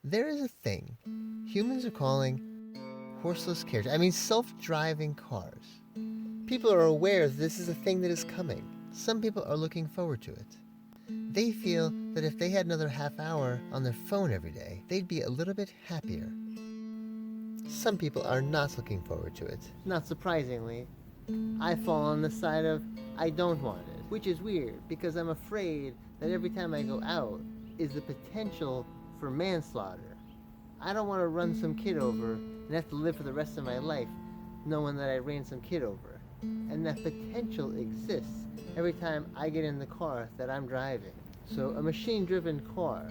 There is a thing humans are calling horseless carriage. Self-driving cars. People are aware that this is a thing that is coming. Some people are looking forward to it. They feel that if they had another half hour on their phone every day, they'd be a little bit happier. Some people are not looking forward to it. Not surprisingly, I fall on the side of I don't want it, which is weird because I'm afraid that every time I go out is the potential for manslaughter. I don't want to run some kid over and have to live for the rest of my life knowing that I ran some kid over. And that potential exists every time I get in the car that I'm driving. So a machine-driven car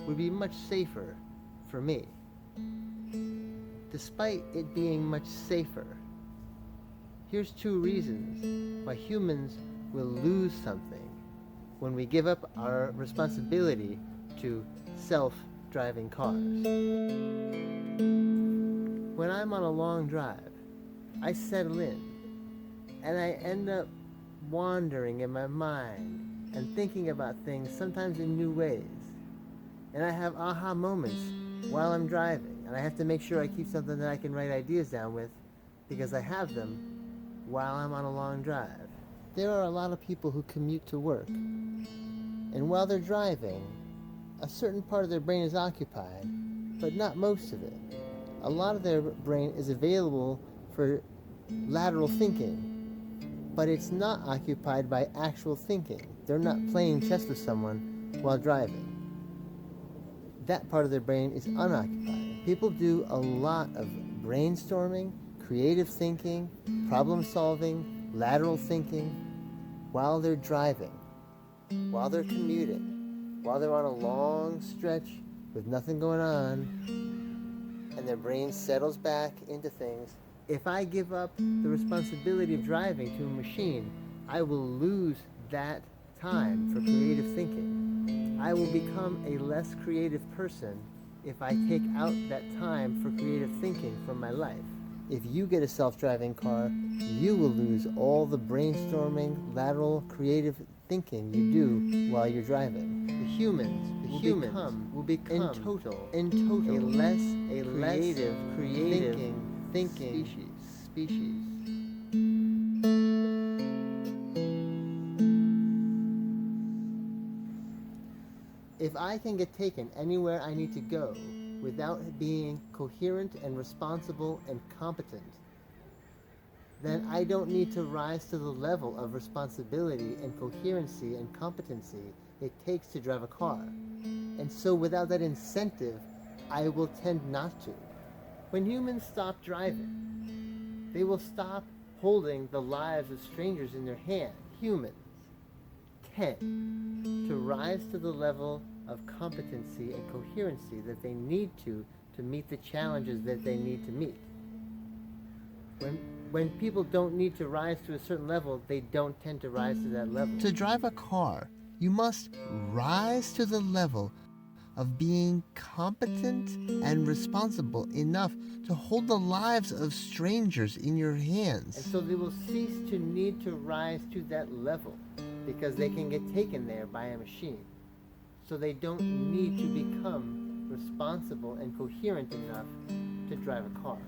would be much safer for me. Despite it being much safer, here's two reasons why humans will lose something when we give up our responsibility to self-driving cars. When I'm on a long drive, I settle in and I end up wandering in my mind and thinking about things sometimes in new ways. And I have aha moments while I'm driving, and I have to make sure I keep something that I can write ideas down with because I have them while I'm on a long drive. There are a lot of people who commute to work, and while they're driving, a certain part of their brain is occupied, but not most of it. A lot of their brain is available for lateral thinking, but it's not occupied by actual thinking. They're not playing chess with someone while driving. That part of their brain is unoccupied. People do a lot of brainstorming, creative thinking, problem solving, lateral thinking while they're driving, while they're commuting, while they're on a long stretch with nothing going on, and their brain settles back into things. If I give up the responsibility of driving to a machine, I will lose that time for creative thinking. I will become a less creative person if I take out that time for creative thinking from my life. If you get a self-driving car, you will lose all the brainstorming, lateral, creative thinking you do while you're driving. The humans will become in total a less creative thinking species. If I can get taken anywhere I need to go without being coherent and responsible and competent, then I don't need to rise to the level of responsibility and coherency and competency it takes to drive a car. And so without that incentive, I will tend not to. When humans stop driving, they will stop holding the lives of strangers in their hand. Humans tend to rise to the level of competency and coherency that they need to meet the challenges that they need to meet. When people don't need to rise to a certain level, they don't tend to rise to that level. To drive a car, you must rise to the level of being competent and responsible enough to hold the lives of strangers in your hands. And so they will cease to need to rise to that level because they can get taken there by a machine. So they don't need to become responsible and coherent enough to drive a car.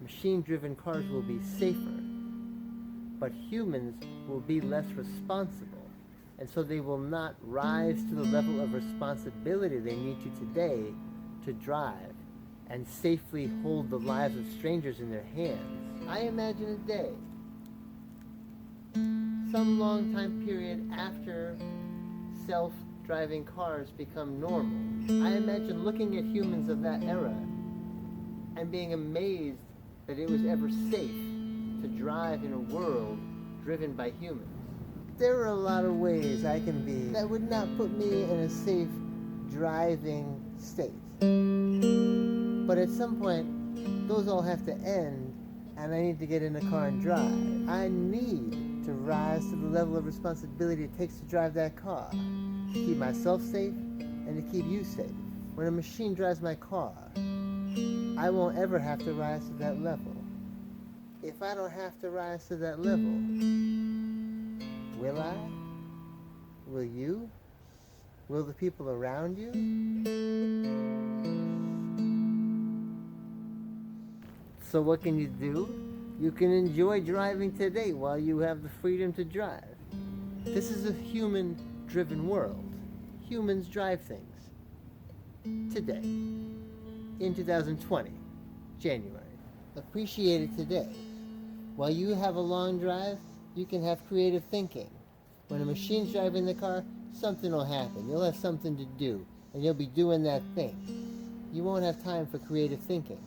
Machine-driven cars will be safer, but humans will be less responsible. And so they will not rise to the level of responsibility they need to today to drive and safely hold the lives of strangers in their hands. I imagine a day, some long time period after self-driving cars become normal. I imagine looking at humans of that era and being amazed that it was ever safe to drive in a world driven by humans. There are a lot of ways I can be that would not put me in a safe driving state. But at some point, those all have to end, and I need to get in a car and drive. I need to rise to the level of responsibility it takes to drive that car, to keep myself safe and to keep you safe. When a machine drives my car, I won't ever have to rise to that level. If I don't have to rise to that level, will I? Will you? Will the people around you? So what can you do? You can enjoy driving today while you have the freedom to drive. This is a human-driven world. Humans drive things. Today. In 2020. January. Appreciate it today. While you have a long drive, you can have creative thinking. When a machine's driving the car, something will happen. You'll have something to do, and you'll be doing that thing. You won't have time for creative thinking,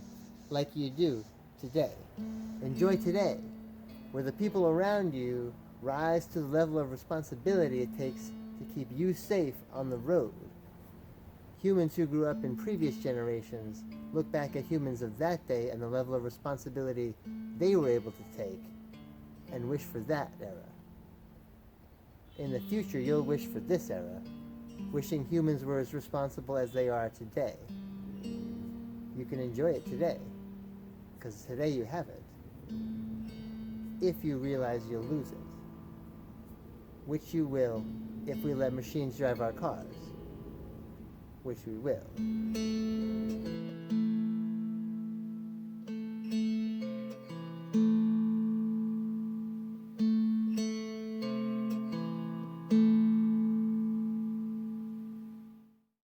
like you do today. Enjoy today, where the people around you rise to the level of responsibility it takes to keep you safe on the road. Humans who grew up in previous generations look back at humans of that day and the level of responsibility they were able to take and wish for that era. In the future, you'll wish for this era, wishing humans were as responsible as they are today. You can enjoy it today, because today you have it, if you realize you'll lose it, which you will if we let machines drive our cars, which we will.